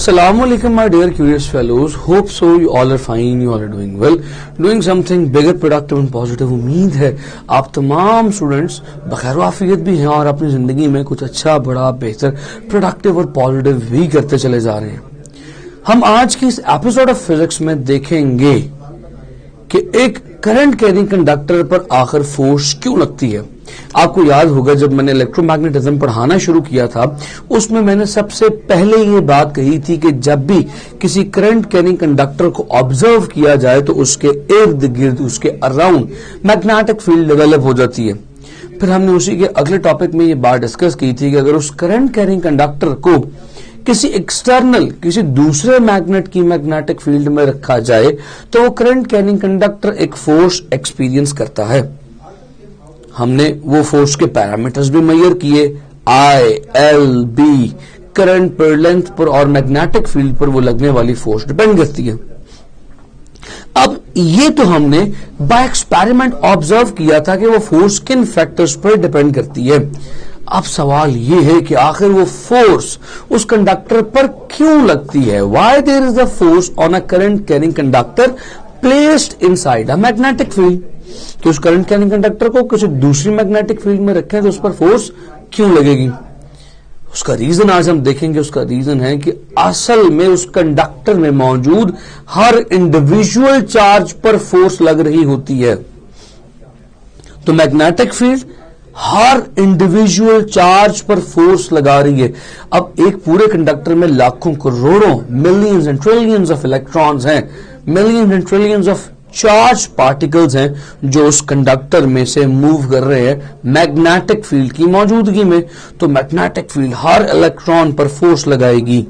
Assalamualaikum my dear curious fellows, hope so you all are fine, you all are doing well, doing something bigger, productive and positive। उम्मीद है आप तमाम students बखैर आफियत भी हैं और अपनी जिंदगी में कुछ अच्छा बड़ा बेहतर प्रोडक्टिव और पॉजिटिव भी करते चले जा रहे हैं। हम आज की इस एपिसोड ऑफ फिजिक्स में देखेंगे कि एक करंट कैरिंग कंडक्टर पर आखिर फोर्स क्यों लगती है। आपको याद होगा जब मैंने इलेक्ट्रोमैग्नेटिज्म पढ़ाना शुरू किया था उसमें मैंने सबसे पहले ये बात कही थी कि जब भी किसी करंट कैरिंग कंडक्टर को ऑब्जर्व किया जाए तो उसके इर्द गिर्द उसके अराउंड मैग्नेटिक फील्ड डेवलप हो जाती है। फिर हमने उसी के अगले टॉपिक में ये बात डिस्कस की थी कि अगर उस करंट कैरिंग कंडक्टर को किसी एक्सटर्नल किसी दूसरे मैग्नेट की मैग्नेटिक फील्ड में रखा जाए तो वो करंट कैरिंग कंडक्टर एक फोर्स एक्सपीरियंस करता है। हमने वो फोर्स के पैरामीटर्स भी मेजर किए, आई, एल, बी, करंट पर, लेंथ पर और मैग्नेटिक फील्ड पर वो लगने वाली फोर्स डिपेंड करती है। अब ये तो हमने बाय एक्सपेरिमेंट ऑब्जर्व किया था कि वो फोर्स किन फैक्टर्स पर डिपेंड करती है। अब सवाल ये है कि आखिर वो फोर्स उस कंडक्टर पर क्यों लगती है। Why there is a force on a current carrying conductor placed inside a magnetic field. कि उस करंट कैरिंग कंडक्टर को किसी दूसरी मैग्नेटिक फील्ड में रखें तो उस पर फोर्स क्यों लगेगी। उसका रीजन आज हम देखेंगे। उसका रीजन है कि असल में उस कंडक्टर में मौजूद हर इंडिविजुअल चार्ज पर फोर्स लग रही होती है। तो मैग्नेटिक फील्ड हर इंडिविजुअल चार्ज पर फोर्स लगा रही है। अब एक पूरे कंडक्टर में लाखों करोड़ों millions and trillions of electrons हैं, millions and trillions of charge particles हैं जो उस कंडक्टर में से मूव कर रहे हैं मैग्नेटिक फील्ड की मौजूदगी में। तो मैग्नेटिक फील्ड हर इलेक्ट्रॉन पर फोर्स लगाएगी।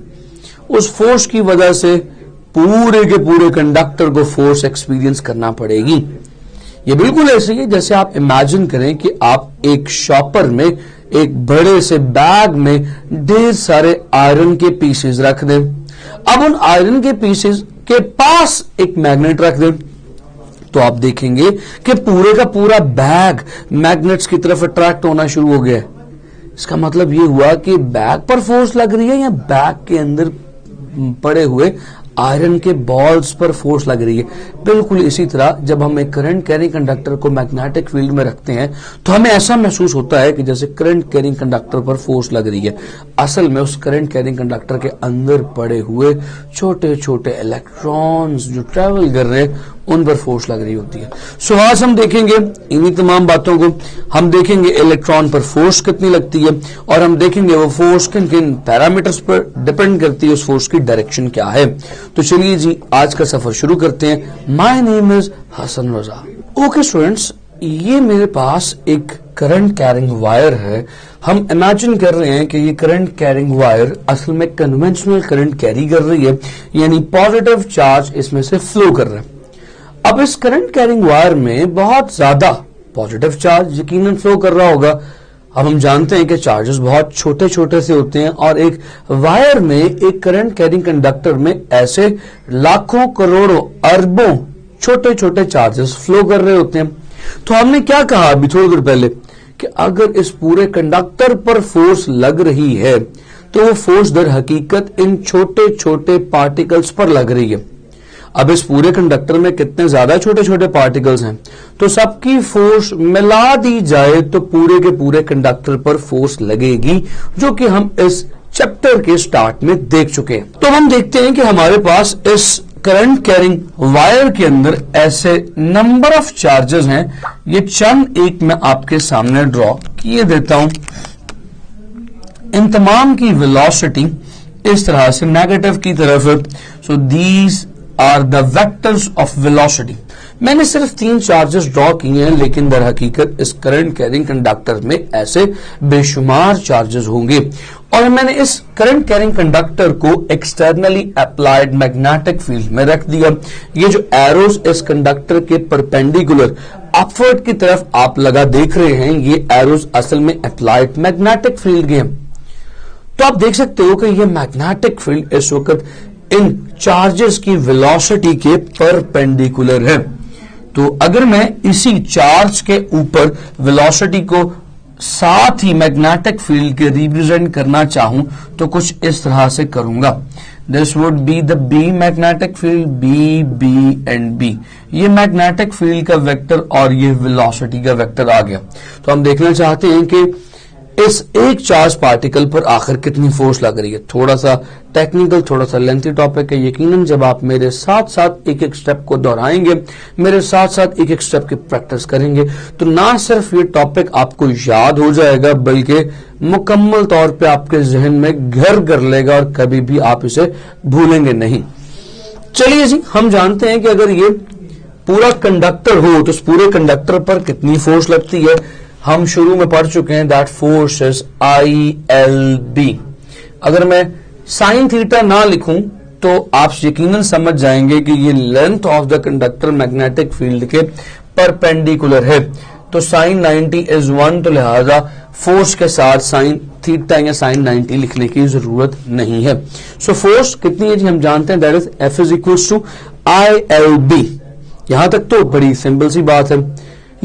उस फोर्स की वजह से पूरे के पूरे कंडक्टर को फोर्स एक्सपीरियंस करना पड़ेगी। ये बिल्कुल ऐसे ही जैसे आप इमेजिन करें कि आप एक शॉपर में एक बड़े से बैग में ढेर सारे आयरन के पीसेस रख दें। अब उन आयरन के पीसेस के पास एक मैग्नेट रख दें तो आप देखेंगे कि पूरे का पूरा बैग मैग्नेट्स की तरफ अट्रैक्ट होना शुरू हो गया। इसका मतलब ये हुआ कि बैग पर फोर्स लग रही है या बैग के अंदर पड़े हुए आयरन के बॉल्स पर फोर्स लग रही है। बिल्कुल इसी तरह जब हम एक करंट कैरिंग कंडक्टर को मैग्नेटिक फील्ड में रखते हैं तो हमें ऐसा महसूस होता है कि जैसे करंट कैरिंग कंडक्टर पर फोर्स लग रही है। असल में उस करंट कैरिंग कंडक्टर के अंदर पड़े हुए छोटे छोटे इलेक्ट्रॉन्स जो ट्रेवल कर रहे हैं उन पर फोर्स लग रही होती है। सो आज हम देखेंगे इन्हीं तमाम बातों को। हम देखेंगे इलेक्ट्रॉन पर फोर्स कितनी लगती है और हम देखेंगे वो फोर्स किन किन पैरामीटर्स पर डिपेंड करती है, उस फोर्स की डायरेक्शन क्या है। तो चलिए जी आज का सफर शुरू करते हैं। My name is Hasan Raza. Okay students, ये मेरे पास एक करंट कैरिंग वायर है। हम इमेजिन कर रहे हैं कि ये करंट कैरिंग वायर असल में कन्वेंशनल करंट कैरी कर रही है, यानी पॉजिटिव चार्ज इसमें से फ्लो कर रहा है। अब इस करंट कैरिंग वायर में बहुत ज्यादा पॉजिटिव चार्ज यकीनन फ्लो कर रहा होगा। अब हम जानते हैं कि चार्जेस बहुत छोटे छोटे से होते हैं और एक वायर में एक करंट कैरिंग कंडक्टर में ऐसे लाखों करोड़ों अरबों छोटे छोटे चार्जेस फ्लो कर रहे होते हैं। तो हमने क्या कहा अभी थोड़ी देर पहले कि अगर इस पूरे कंडक्टर पर फोर्स लग रही है तो वो फोर्स दर हकीकत इन छोटे छोटे पार्टिकल्स पर लग रही है। अब इस पूरे कंडक्टर में कितने ज्यादा छोटे छोटे पार्टिकल्स हैं तो सबकी फोर्स मिला दी जाए तो पूरे के पूरे कंडक्टर पर फोर्स लगेगी, जो कि हम इस चैप्टर के स्टार्ट में देख चुके हैं। तो हम देखते हैं कि हमारे पास इस करंट कैरिंग वायर के अंदर ऐसे नंबर ऑफ चार्जेस हैं। ये चंद एक मैं आपके सामने ड्रॉ किए देता हूं। इन तमाम की वेलोसिटी इस तरह से नेगेटिव की तरफ है। So these are the vectors of velocity. मैंने सिर्फ 3 चार्जेस ड्रॉ किए हैं, लेकिन दर हकीकत इस करंट कैरिंग कंडक्टर में ऐसे बेशुमार चार्जेस होंगे। और मैंने इस करंट कैरिंग कंडक्टर को एक्सटर्नली अप्लाइड मैग्नेटिक फील्ड में रख दिया। ये जो एरोस इस कंडक्टर के परपेंडिकुलर अपवर्ड की तरफ आप लगा देख रहे हैं, ये एरोस असल में अप्लाइड मैग्नेटिक फील्ड के हैं। तो आप देख सकते हो कि ये मैग्नेटिक फील्ड इस वक्त इन चार्जेस की वेलोसिटी के परपेंडिकुलर है। तो अगर मैं इसी चार्ज के ऊपर वेलोसिटी को साथ ही मैग्नेटिक फील्ड के रिप्रेजेंट करना चाहूं तो कुछ इस तरह से करूंगा। This would be the B magnetic field, B B and B. ये मैग्नेटिक फील्ड का वेक्टर और ये वेलोसिटी का वेक्टर आ गया। तो हम देखना चाहते हैं कि इस एक चार्ज पार्टिकल पर आखिर कितनी फोर्स लग रही है। थोड़ा सा टेक्निकल, थोड़ा सा लेंथी टॉपिक है। यकीनन जब आप मेरे साथ साथ एक एक स्टेप को दोहराएंगे, मेरे साथ साथ एक एक स्टेप की प्रैक्टिस करेंगे, तो ना सिर्फ ये टॉपिक आपको याद हो जाएगा बल्कि मुकम्मल तौर पे आपके जहन में घर कर लेगा और कभी भी आप इसे भूलेंगे नहीं। चलिए जी, हम जानते हैं कि अगर ये पूरा कंडक्टर हो तो उस पूरे कंडक्टर पर कितनी फोर्स लगती है। हम शुरू में पढ़ चुके हैं दैट फोर्स इज ILB। अगर मैं साइन थीटा ना लिखूं तो आप यकीनन समझ जाएंगे कि ये length of the conductor magnetic field के परपेंडिकुलर है। तो साइन 90 इज 1, तो लिहाजा फोर्स के साथ साइन थीटा या साइन 90 लिखने की जरूरत नहीं है। सो फोर्स कितनी है जी, हम जानते हैं that is F is equal to ILB। यहां तक तो बड़ी सिंपल सी बात है।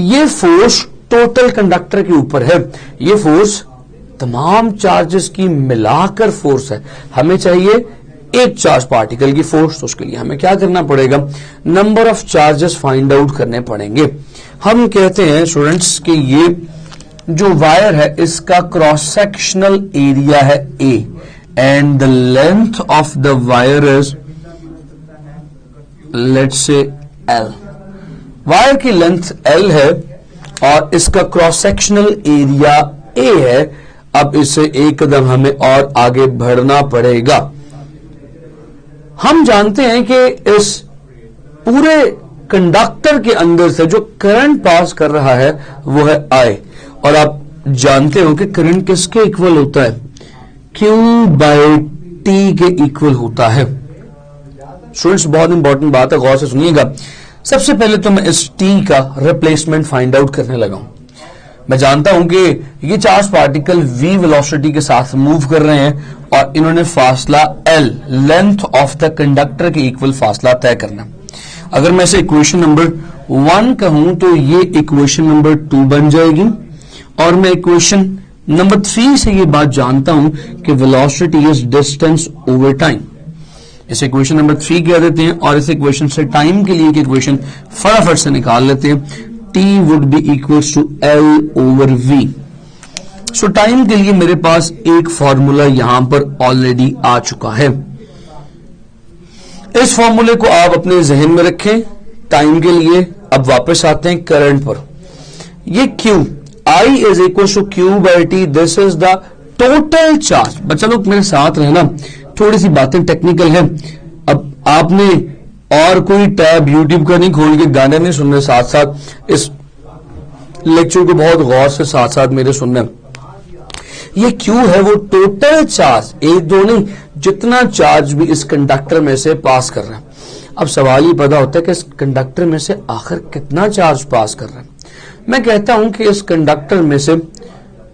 ये फोर्स टोटल कंडक्टर के ऊपर है। ये फोर्स तमाम चार्जेस की मिलाकर फोर्स है। हमें चाहिए एक चार्ज पार्टिकल की फोर्स, तो उसके लिए हमें क्या करना पड़ेगा, number of charges find out करने पड़ेंगे। हम कहते हैं स्टूडेंट्स कि ये जो वायर है इसका क्रॉस सेक्शनल एरिया है A and the length of the wire is let's say L। Wire की लेंथ L है और इसका क्रॉस सेक्शनल एरिया A है। अब इससे एक कदम हमें और आगे बढ़ना पड़ेगा। हम जानते हैं कि इस पूरे कंडक्टर के अंदर से जो करंट पास कर रहा है वो है I, और आप जानते हो कि करंट किसके इक्वल होता है, Q बाय T के इक्वल होता है। स्टूडेंट्स बहुत इंपॉर्टेंट बात है, गौर से सुनिएगा। सबसे पहले तो मैं इस T का रिप्लेसमेंट फाइंड आउट करने लगा हूं। मैं जानता हूं कि ये चार्ज पार्टिकल V वेलोसिटी के साथ मूव कर रहे हैं और इन्होंने फासला L length of the conductor के इक्वल फासला तय करना। अगर मैं इसे इक्वेशन नंबर 1 कहूं तो ये इक्वेशन नंबर 2 बन जाएगी, और मैं इक्वेशन नंबर 3 से ये बात जानता हूं कि velocity is distance over time. इसे इक्वेशन नंबर 3 कह देते हैं, और इस इक्वेशन से टाइम के लिए एक इक्वेशन फटाफट से निकाल लेते हैं। T would be equals to L over V। So time के लिए मेरे पास एक फॉर्मूला यहां पर ऑलरेडी आ चुका है। इस फॉर्मूले को आप अपने जहन में रखें टाइम के लिए। अब वापस आते हैं करंट पर। ये Q I is equal to Q by T, this is the total charge. बच्चा लोग मेरे साथ रहना, थोड़ी सी बातें टेक्निकल है। अब आपने और कोई टैब यूट्यूब का नहीं खोल के गाने नहीं सुनने, साथ साथ इस लेक्चर को बहुत गौर से साथ साथ मेरे सुनने। ये Q है वो टोटल चार्ज, एक दो नहीं, जितना चार्ज भी इस कंडक्टर में से पास कर रहा है। अब सवाल ये पैदा होता है कि इस कंडक्टर में से आखिर कितना चार्ज पास कर रहा है। मैं कहता हूं कि इस कंडक्टर में से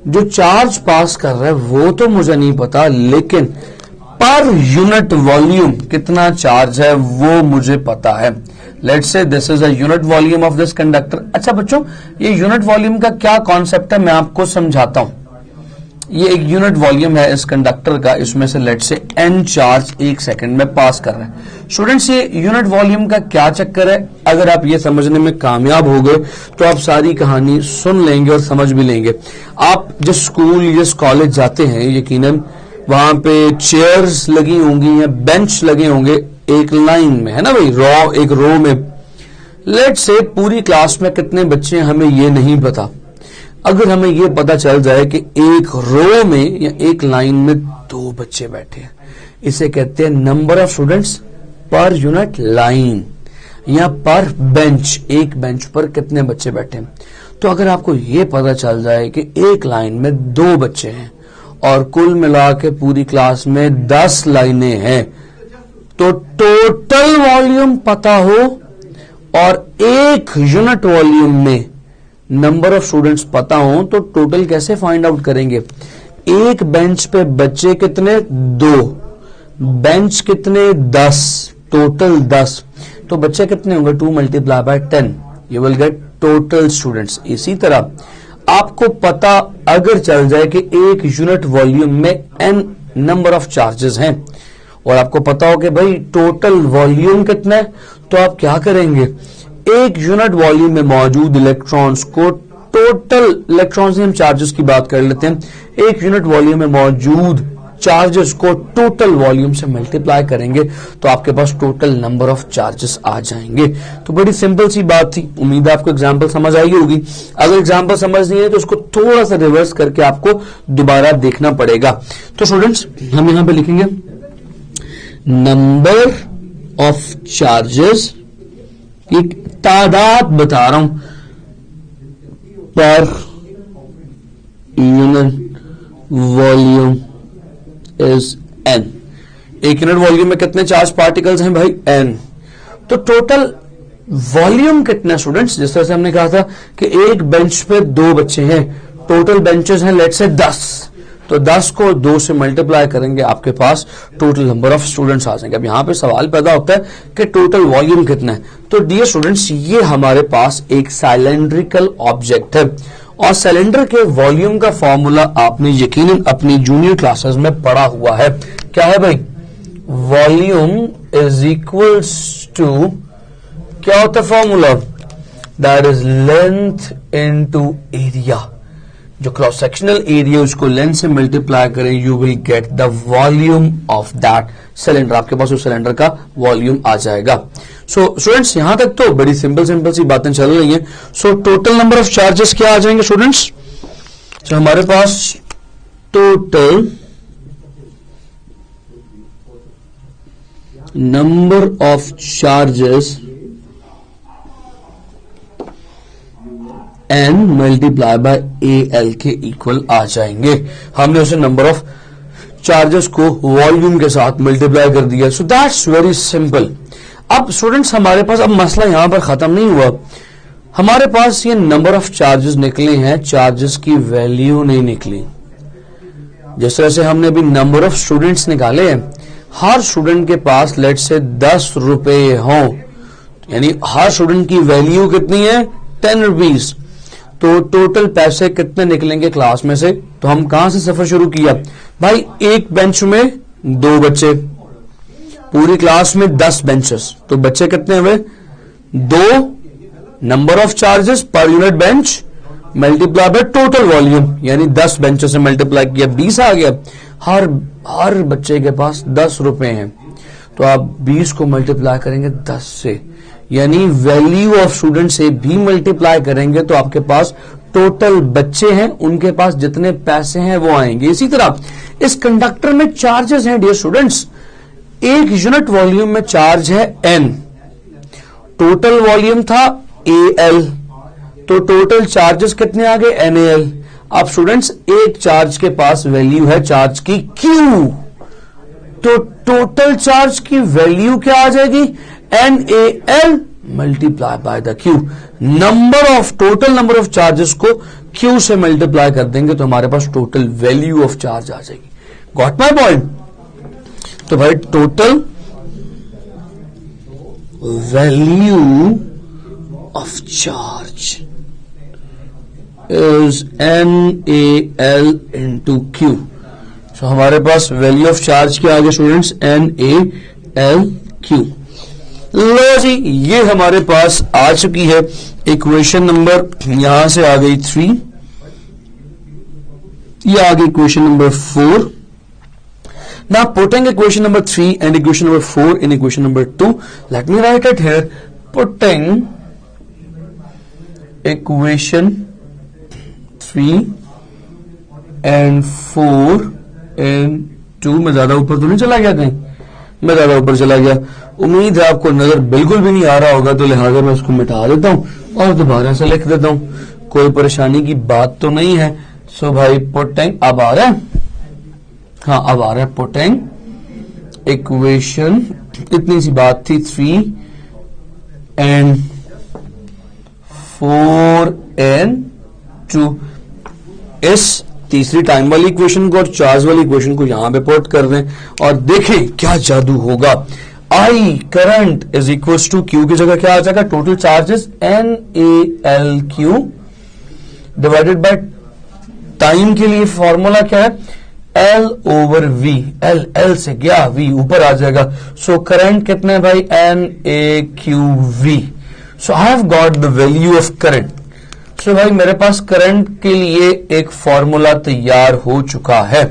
जो चार्ज पास कर रहा है वो तो मुझे नहीं पता, लेकिन पर यूनिट वॉल्यूम कितना चार्ज है वो मुझे पता है। Let's say this is a unit volume of this conductor. अच्छा बच्चों, ये यूनिट वॉल्यूम का क्या कॉन्सेप्ट है मैं आपको समझाता हूं। ये एक यूनिट वॉल्यूम है इस कंडक्टर का, इसमें से लेट्स से n चार्ज एक सेकंड में पास कर रहे हैं। स्टूडेंट्स, ये यूनिट वॉल्यूम का क्या चक्कर है, अगर आप ये समझने में कामयाब हो गए तो आप सारी कहानी सुन लेंगे और समझ भी लेंगे। आप जिस स्कूल जिस कॉलेज जाते हैं यकीनन वहां पे चेयर्स लगी होंगी या बेंच लगे होंगे एक लाइन में, है ना भाई, एक रो में। लेट्स से पूरी क्लास में कितने बच्चे हैं हमें ये नहीं पता। अगर हमें ये पता चल जाए कि एक रो में या एक लाइन में 2 बच्चे बैठे हैं, इसे कहते हैं number of students per unit line या पर बेंच, एक बेंच पर कितने बच्चे बैठे हैं। तो अगर आपको ये पता चल जाए कि एक लाइन में 2 बच्चे हैं और कुल मिला के पूरी क्लास में 10 लाइनें हैं, तो टोटल वॉल्यूम पता हो और एक यूनिट वॉल्यूम में नंबर ऑफ स्टूडेंट्स पता हो, तो टोटल कैसे फाइंड आउट करेंगे। एक बेंच पे बच्चे कितने, 2, बेंच कितने, 10, टोटल 10, तो बच्चे कितने होंगे, 2 multiply by 10, you will get total students. इसी तरह आपको पता अगर चल जाए कि एक यूनिट वॉल्यूम में n नंबर ऑफ चार्जेस हैं और आपको पता हो कि भाई टोटल वॉल्यूम कितना है, तो आप क्या करेंगे, एक यूनिट वॉल्यूम में मौजूद इलेक्ट्रॉन्स को टोटल इलेक्ट्रॉन्स से हम चार्जेस की बात कर लेते हैं, एक यूनिट वॉल्यूम में मौजूद चार्जेस को टोटल वॉल्यूम से मल्टीप्लाई करेंगे तो आपके पास टोटल नंबर ऑफ चार्जेस आ जाएंगे। तो बड़ी सिंपल सी बात थी, उम्मीद है आपको एग्जांपल समझ आई होगी। अगर एग्जांपल समझ नहीं है तो उसको थोड़ा सा रिवर्स करके आपको दोबारा देखना पड़ेगा। तो स्टूडेंट्स हम यहां पे लिखेंगे नंबर ऑफ चार्जेस, एक तादाद बता रहा हूं per unit volume is n। एक यूनिट वॉल्यूम में कितने चार्ज पार्टिकल्स हैं भाई, n। तो टोटल वॉल्यूम कितना स्टूडेंट्स, जिस तरह से हमने कहा था कि एक बेंच पे 2 बच्चे हैं, टोटल बेंचेस हैं लेट्स से 10, तो 10 को 2 से मल्टीप्लाई करेंगे आपके पास टोटल नंबर ऑफ स्टूडेंट्स आ जाएंगे। अब यहां पे सवाल पैदा होता है कि टोटल वॉल्यूम कितना है। तो डियर स्टूडेंट्स ये हमारे पास एक सिलेंड्रिकल ऑब्जेक्ट है और सिलेंडर के वॉल्यूम का फॉर्मूला आपने यकीनन अपनी जूनियर क्लासेस में पढ़ा हुआ है। क्या है भाई, वॉल्यूम इज इक्वल्स टू, क्या होता है formula, that is length into area. जो क्रॉस सेक्शनल एरिया उसको लेंथ से मल्टीप्लाई करें, you will get the volume of that cylinder. आपके पास उस सिलेंडर का वॉल्यूम आ जाएगा। सो स्टूडेंट्स यहां तक तो बड़ी सिंपल सी बातें चल रही हैं। So total number of charges क्या आ जाएंगे स्टूडेंट्स, तो हमारे पास total number of charges n multiply by al के इक्वल आ जाएंगे। हमने उसे नंबर ऑफ चार्जेस को वॉल्यूम के साथ मल्टीप्लाई कर दिया। So that's very simple. अब स्टूडेंट्स हमारे पास अब मसला यहां पर खत्म नहीं हुआ, हमारे पास ये नंबर ऑफ चार्जेस निकले हैं, चार्जेस की वैल्यू नहीं निकली। जिस तरह से हमने अभी नंबर ऑफ स्टूडेंट्स निकाले हैं, हर स्टूडेंट के पास लेट से 10 रुपए हों, यानी हर स्टूडेंट की वैल्यू कितनी है, 10 रुपीज। तो टोटल पैसे कितने निकलेंगे क्लास में से, तो हम कहां से सफर शुरू किया भाई, एक बेंच में 2 बच्चे, पूरी क्लास में 10 बेंचेस, तो बच्चे कितने हुए 2, number of charges per unit bench multiply by total volume, यानी 10 बेंचों से मल्टीप्लाई किया 20 आ गया। हर बच्चे के पास 10 रुपए हैं, तो आप 20 को मल्टीप्लाई करेंगे 10 से, यानी वैल्यू ऑफ स्टूडेंट से भी मल्टीप्लाई करेंगे तो आपके पास टोटल बच्चे हैं, उनके पास जितने पैसे हैं वो आएंगे। इसी तरह इस कंडक्टर में चार्जेस हैं डियर स्टूडेंट्स, एक यूनिट वॉल्यूम में चार्ज है n, टोटल वॉल्यूम था al, तो टोटल चार्जेस कितने आ गए NaL। अब स्टूडेंट्स एक चार्ज के पास वैल्यू है चार्ज की Q, तो टोटल चार्ज की वैल्यू क्या आ जाएगी NaL multiply by the Q। Total number of charges को Q से मल्टीप्लाई कर देंगे तो हमारे पास टोटल वैल्यू ऑफ चार्ज आ जाएगी। Got my point. तो भाई total value of charge is NaL into Q। तो हमारे पास वैल्यू ऑफ चार्ज क्या आ गया स्टूडेंट्स, NaLQ। लो जी, ये हमारे पास आ चुकी है इक्वेशन नंबर, यहां से आ गई 3, ये आ गई equation number 4। Now putting equation number 3 and equation number 4 in equation number 2, let me write it here. Putting equation 3 and 4 in 2, मैं ज्यादा ऊपर तो नहीं चला गया कहीं, मैं ज्यादा ऊपर चला गया, उम्मीद है आपको नजर बिल्कुल भी नहीं आ रहा होगा, तो लिहाजा मैं उसको मिटा देता हूं और दोबारा से लिख देता हूं, कोई परेशानी की बात तो नहीं है। सो भाई पुटिंग, अब आ रहा है, हाँ अब आ रहा है, पुटिंग इक्वेशन, इतनी सी बात थी, 3 and 4 and 2, इस तीसरी टाइम वाली इक्वेशन को और चार्ज वाली इक्वेशन को यहां पे पुट कर दें और देखें क्या जादू होगा। I current is equals to Q की जगह क्या आ जाएगा, total charges NaLQ divided by time के लिए फॉर्मूला क्या है, L ओवर V, L से गया V ऊपर आ जाएगा। सो करंट कितना है भाई, NAQV। So I have got the value of current. So भाई मेरे पास करंट के लिए एक फॉर्मूला तैयार हो चुका है।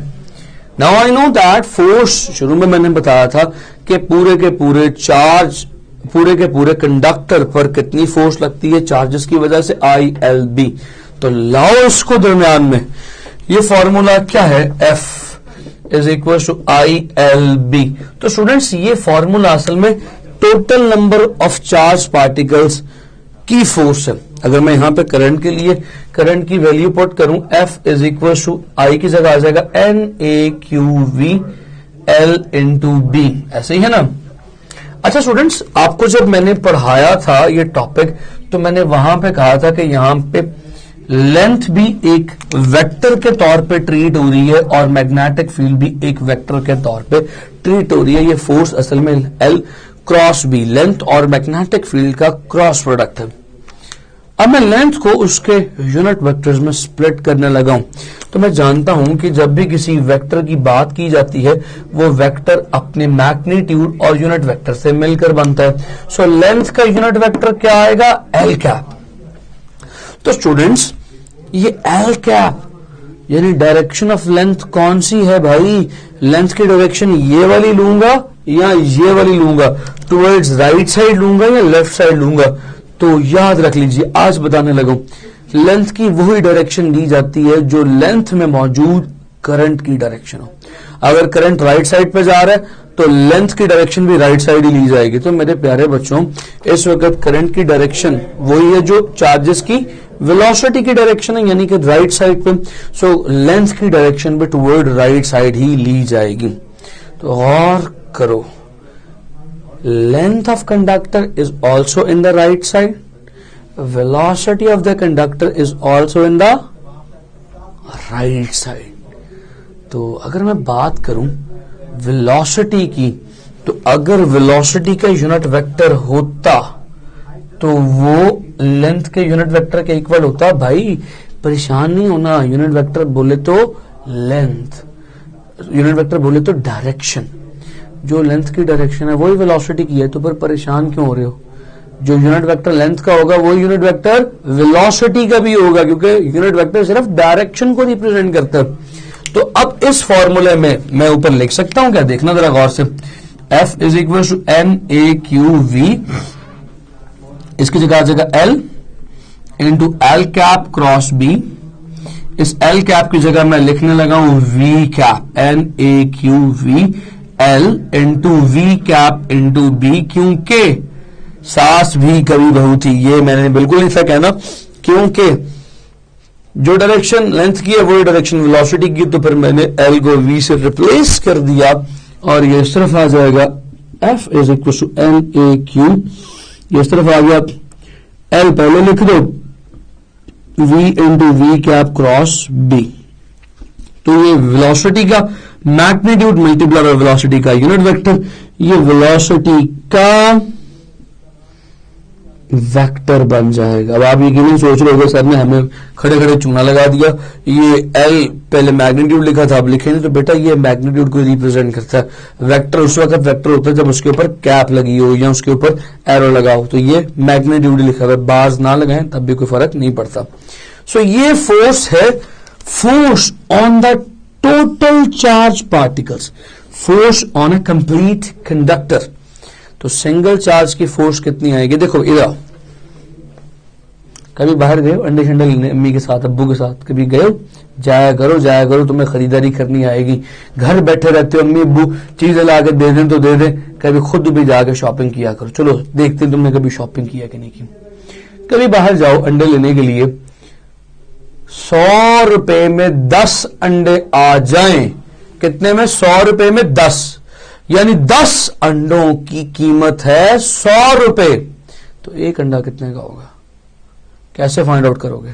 Now I know that force, शुरू में मैंने बताया था कि पूरे के पूरे चार्ज, पूरे के पूरे कंडक्टर पर कितनी फोर्स लगती है चार्जेस की वजह से, ILB। तो लाओ इसको दरमियान में, ये फॉर्मूला क्या है, F is equal to ILB। तो स्टूडेंट्स ये फॉर्मूला असल में total number of charge particles की फोर्स है। अगर मैं यहां पे करंट के लिए करंट की वैल्यू पुट करूं, F is equal to I की जगह आ जाएगा NAQV L इंटू B, ऐसे ही है ना। अच्छा स्टूडेंट्स, आपको जब मैंने पढ़ाया था ये टॉपिक, तो मैंने वहां पे कहा था कि यहां पे लेंथ भी एक वेक्टर के तौर पे ट्रीट हो रही है और मैग्नेटिक फील्ड भी एक वेक्टर के तौर पे ट्रीट हो रही है। ये फोर्स असल में L क्रॉस B, लेंथ और मैग्नेटिक फील्ड का क्रॉस प्रोडक्ट है। अब मैं लेंथ को उसके यूनिट वेक्टर्स में स्प्लिट करने लगा हूं, तो मैं जानता हूं कि जब भी किसी वेक्टर की बात की जाती है वो वेक्टर अपने मैग्नीट्यूड और यूनिट वेक्टर से मिलकर बनता है। सो लेंथ का यूनिट वेक्टर क्या आएगा, L कैप। तो स्टूडेंट्स ये L कैप यानी डायरेक्शन ऑफ लेंथ कौन सी है भाई, लेंथ की डायरेक्शन ये वाली लूंगा या ये वाली लूंगा, टुवर्ड्स राइट साइड लूंगा या लेफ्ट साइड लूंगा। तो याद रख लीजिए, आज बताने लगा हूं, लेंथ की वही डायरेक्शन ली जाती है जो लेंथ में मौजूद करंट की डायरेक्शन हो। अगर करंट राइट साइड पे जा रहा है तो लेंथ की डायरेक्शन भी राइट साइड ही ली जाएगी। तो मेरे प्यारे बच्चों, इस वक्त करंट की डायरेक्शन वही है जो चार्जेस की वेलोसिटी की डायरेक्शन है, यानी कि राइट साइड पे। सो लेंथ की डायरेक्शन भी टुवर्ड राइट साइड ही ली जाएगी। तो और करो, length of conductor is also in the right side, velocity of the conductor is also in the right side। तो अगर मैं बात करूं velocity की, तो अगर velocity का यूनिट वेक्टर होता तो वो लेंथ के यूनिट वेक्टर के इक्वल होता। भाई परेशान नहीं होना, यूनिट वेक्टर बोले तो लेंथ, यूनिट वेक्टर बोले तो डायरेक्शन, जो लेंथ की डायरेक्शन है वही वेलोसिटी की है, तो फिर परेशान क्यों हो रहे हो। जो यूनिट वेक्टर लेंथ का होगा वही यूनिट वेक्टर वेलोसिटी का भी होगा, क्योंकि यूनिट वेक्टर सिर्फ डायरेक्शन को रिप्रेजेंट करता है। तो अब इस फॉर्मूले में मैं ऊपर लिख सकता हूं क्या, देखना जरा गौर से, F is equal to NAQV, इसकी जगह आ जाएगा L into L cap cross B। इस L कैप की जगह मैं लिखने लगा हूं V cap, NAQV L into V cap into B, क्योंकि सास भी कभी बहू थी, ये मैंने बिल्कुल ऐसा कहना, क्योंकि जो डायरेक्शन लेंथ की है वही डायरेक्शन वेलोसिटी की, तो फिर मैंने L को V से रिप्लेस कर दिया और ये इस तरफ आ जाएगा F is equal to NAQ, ये इस तरफ आ गया, L पहले लिख दो, V into V cap cross B। तो ये वेलोसिटी का मैग्नीट्यूड मल्टीप्लाई बाय वेलोसिटी का यूनिट वेक्टर, ये वेलोसिटी का वेक्टर बन जाएगा। अब आप ये नहीं सोच रहे होगे सर ने हमें खड़े खड़े चूना लगा दिया, ये L पहले मैग्नीट्यूड लिखा था अब लिखे नहीं, तो बेटा ये मैग्नीट्यूड को रिप्रेजेंट करता है। वेक्टर उस वक्त वेक्टर होता है जब उसके ऊपर कैप लगी हो या उसके ऊपर एरो लगा हो, तो ये मैग्नीट्यूड लिखा हुआ है, बार्स ना लगाएं तब भी कोई फर्क नहीं पड़ता। सो ये फोर्स है, force on the total charge particles, force on a complete conductor. तो सिंगल चार्ज की फोर्स कितनी आएगी, देखो इधर कभी बाहर गए अंडे शंडे लेने अम्मी के साथ अब्बू के साथ, कभी गए, जाया करो, तुम्हें खरीदारी करनी आएगी। घर बैठे रहते हो, अम्मी अब्बू चीजें ला के दे दें तो दे दें, कभी खुद भी जाके शॉपिंग किया करो। चलो देखते हैं तुमने कभी शॉपिंग किया कि नहीं की। कभी बाहर जाओ अंडे लेने के लिए, 100 रुपए में 10 अंडे आ जाएं, कितने में, 100 रुपए में 10, यानी 10 अंडों की कीमत है 100 रुपए। तो एक अंडा कितने का होगा, कैसे फाइंड आउट करोगे,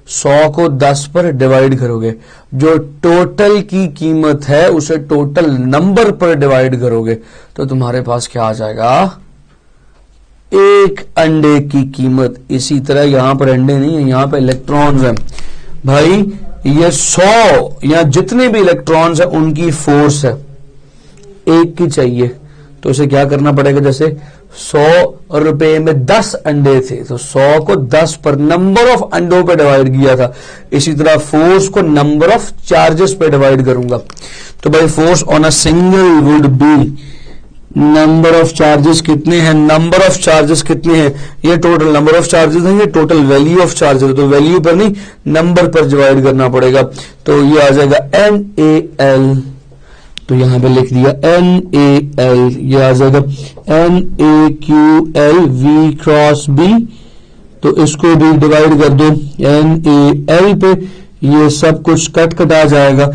100 को 10 पर डिवाइड करोगे, जो टोटल की कीमत है उसे टोटल नंबर पर डिवाइड करोगे, तो तुम्हारे पास क्या आ जाएगा, एक अंडे की कीमत। इसी तरह यहां पर अंडे नहीं है, यहां पर इलेक्ट्रॉन्स हैं। भाई ये 100 या जितने भी इलेक्ट्रॉन्स है उनकी फोर्स है, एक की चाहिए, तो इसे क्या करना पड़ेगा, जैसे 100 रुपए में 10 अंडे थे तो 100 को 10 पर नंबर ऑफ अंडों पे डिवाइड किया था, इसी तरह फोर्स को नंबर ऑफ चार्जेस पे डिवाइड करूंगा। तो भाई force on a single would be, number of charges कितने हैं, नंबर ऑफ चार्जेस कितने हैं, ये टोटल नंबर ऑफ चार्जेस हैं, ये टोटल वैल्यू ऑफ चार्जेस, तो वैल्यू पर नहीं नंबर पर डिवाइड करना पड़ेगा। तो ये आ जाएगा NaL, तो यहां पे लिख दिया NaL, ये आ जाएगा NaQL V क्रॉस B, तो इसको भी डिवाइड कर दो NaL पे, ये सब कुछ कट आ जाएगा।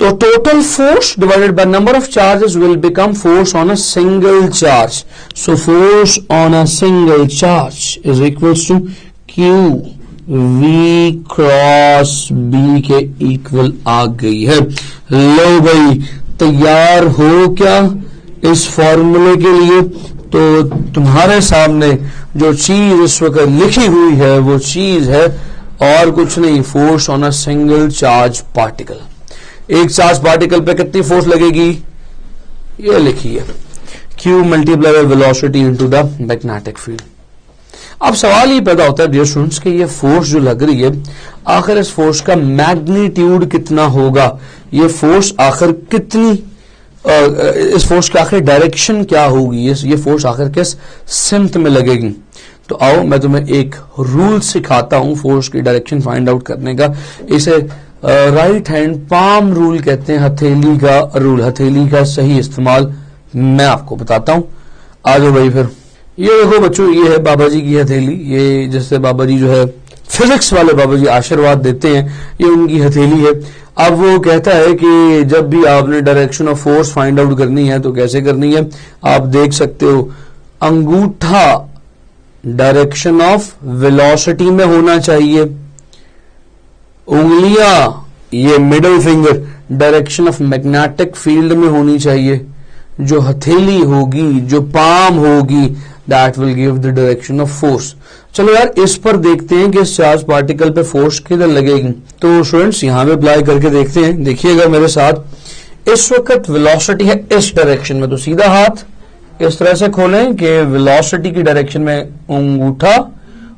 तो total force divided by number of charges will become force on a single charge. So force on a single charge is equals to Q V cross B के इक्वल आ गई है। लो भाई तैयार हो क्या इस फॉर्मूले के लिए? तो तुम्हारे सामने जो चीज इस वक्त लिखी हुई है वो चीज है और कुछ नहीं, force on a single charge particle. एक चार्ज पार्टिकल पे कितनी फोर्स लगेगी, ये लिखिए Q multiply by velocity into the magnetic field. अब सवाल ये पैदा होता है डियर स्टूडेंट्स कि ये फोर्स जो लग रही है आखिर इस फोर्स का मैग्नीट्यूड कितना होगा, ये फोर्स आखिर कितनी, इस फोर्स की आखिर डायरेक्शन क्या होगी, ये फोर्स आखिर किस सिमत में लगेगी। तो आओ मैं तुम्हें एक रूल सिखाता हूं फोर्स की डायरेक्शन फाइंड आउट करने का। इसे राइट हैंड पाम रूल कहते हैं, हथेली का रूल, हथेली का सही इस्तेमाल मैं आपको बताता हूं। आ जाओ भाई फिर। ये देखो बच्चों, ये है बाबा जी की हथेली, ये जैसे बाबा जी जो है फिजिक्स वाले बाबा जी आशीर्वाद देते हैं, ये उनकी हथेली है। अब वो कहता है कि जब भी आपने direction of force find out करनी है तो कैसे करनी है, आप देख सकते हो अंगूठा डायरेक्शन ऑफ वेलोसिटी में होना चाहिए, उंगलियां ये middle finger direction of magnetic field में होनी चाहिए, जो हथेली होगी, जो पाम होगी, that will give the direction of force. चलो यार इस पर देखते हैं कि इस चार्ज पार्टिकल पे फोर्स किधर लगेगी। तो स्टूडेंट्स यहां पे अप्लाई करके देखते हैं। देखिएगा मेरे साथ, इस वक्त वेलोसिटी है इस डायरेक्शन में, तो सीधा हाथ इस तरह से खोलें कि वेलोसिटी की डायरेक्शन में अंगूठा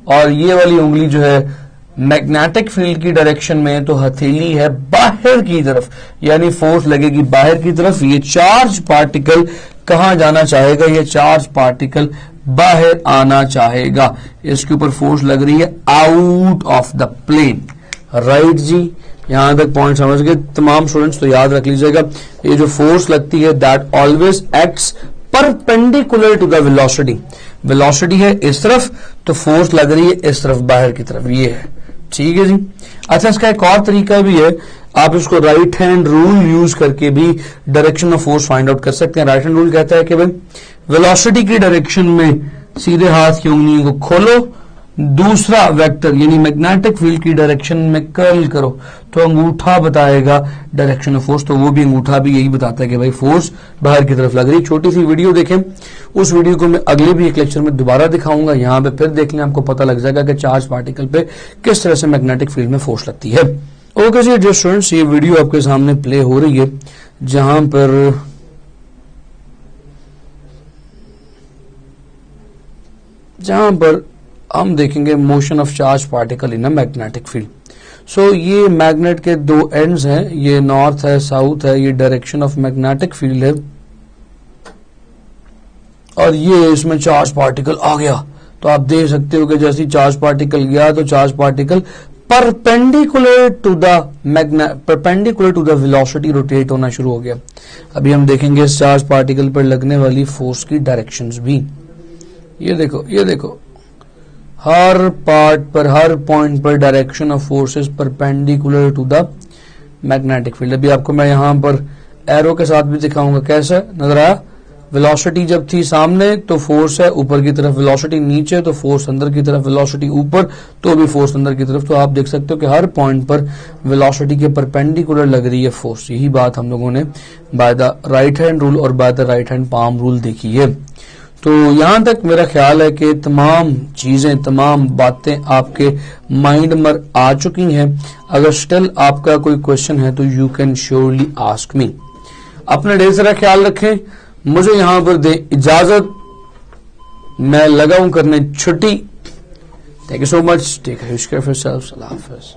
और ये वाली उंगली जो है मैग्नेटिक फील्ड की डायरेक्शन में, तो हथेली है बाहर की तरफ, यानी फोर्स लगेगी बाहर की तरफ। ये चार्ज पार्टिकल कहां जाना चाहेगा, ये चार्ज पार्टिकल बाहर आना चाहेगा, इसके ऊपर फोर्स लग रही है out of the plane. Right जी, यहां तक पॉइंट समझ गए तमाम स्टूडेंट्स? तो याद रख लीजिएगा ये जो फोर्स लगती है that always acts perpendicular to the velocity. Velocity है इस तरफ तो फोर्स लग रही है इस तरफ बाहर की तरफ, ये है। ठीक है जी। अच्छा इसका एक और तरीका भी है, आप इसको राइट हैंड रूल यूज करके भी direction of force find out कर सकते हैं। राइट हैंड रूल कहता है कि भाई वेलोसिटी की डायरेक्शन में सीधे हाथ की उंगलियों को खोलो, दूसरा वेक्टर यानी मैग्नेटिक फील्ड की डायरेक्शन में कर्ल करो, तो अंगूठा बताएगा डायरेक्शन ऑफ फोर्स। तो वो भी अंगूठा भी यही बताता है कि भाई फोर्स बाहर की तरफ लग रही। छोटी सी वीडियो देखें, उस वीडियो को मैं अगले भी एक लेक्चर में दोबारा दिखाऊंगा, यहां पे फिर देख लें, आपको पता लग जाएगा कि चार्ज पार्टिकल पे किस तरह से मैग्नेटिक फील्ड में फोर्स लगती है। ओके जी डियर स्टूडेंट्स, ये वीडियो आपके सामने प्ले हो रही है जहां पर हम देखेंगे motion of charge particle in a magnetic field. So ये मैग्नेट के दो एंड्स हैं, ये नॉर्थ है, साउथ है, ये डायरेक्शन ऑफ मैग्नेटिक फील्ड है, और ये इसमें चार्ज पार्टिकल आ गया। तो आप देख सकते हो कि जैसे चार्ज पार्टिकल गया तो charge particle perpendicular to the velocity rotate होना शुरू हो गया। अभी हम देखेंगे इस चार्ज पार्टिकल पर लगने वाली फोर्स की डायरेक्शंस भी। ये देखो हर पार्ट पर, हर पॉइंट पर direction of forces perpendicular to the magnetic field. अभी आपको मैं यहां पर एरो के साथ भी दिखाऊंगा, कैसे नजर आया। वेलोसिटी जब थी सामने तो फोर्स है ऊपर की तरफ, वेलोसिटी नीचे तो फोर्स अंदर की तरफ, वेलोसिटी ऊपर तो भी फोर्स अंदर की तरफ। तो आप देख सकते हो कि हर पॉइंट पर वेलोसिटी के परपेंडिकुलर लग रही है फोर्स। यही बात हम लोगों ने by the right hand rule और by the right hand palm rule देखी है। तो यहां तक मेरा ख्याल है कि तमाम चीजें, तमाम बातें आपके माइंड में आ चुकी हैं। अगर स्टिल आपका कोई क्वेश्चन है तो you can surely ask me. अपना ढेर सारा ख्याल रखें, मुझे यहां पर दे इजाजत, मैं लगा हूं करने छुट्टी। Thank you so much, take care of yourself, अल्लाह हाफिज।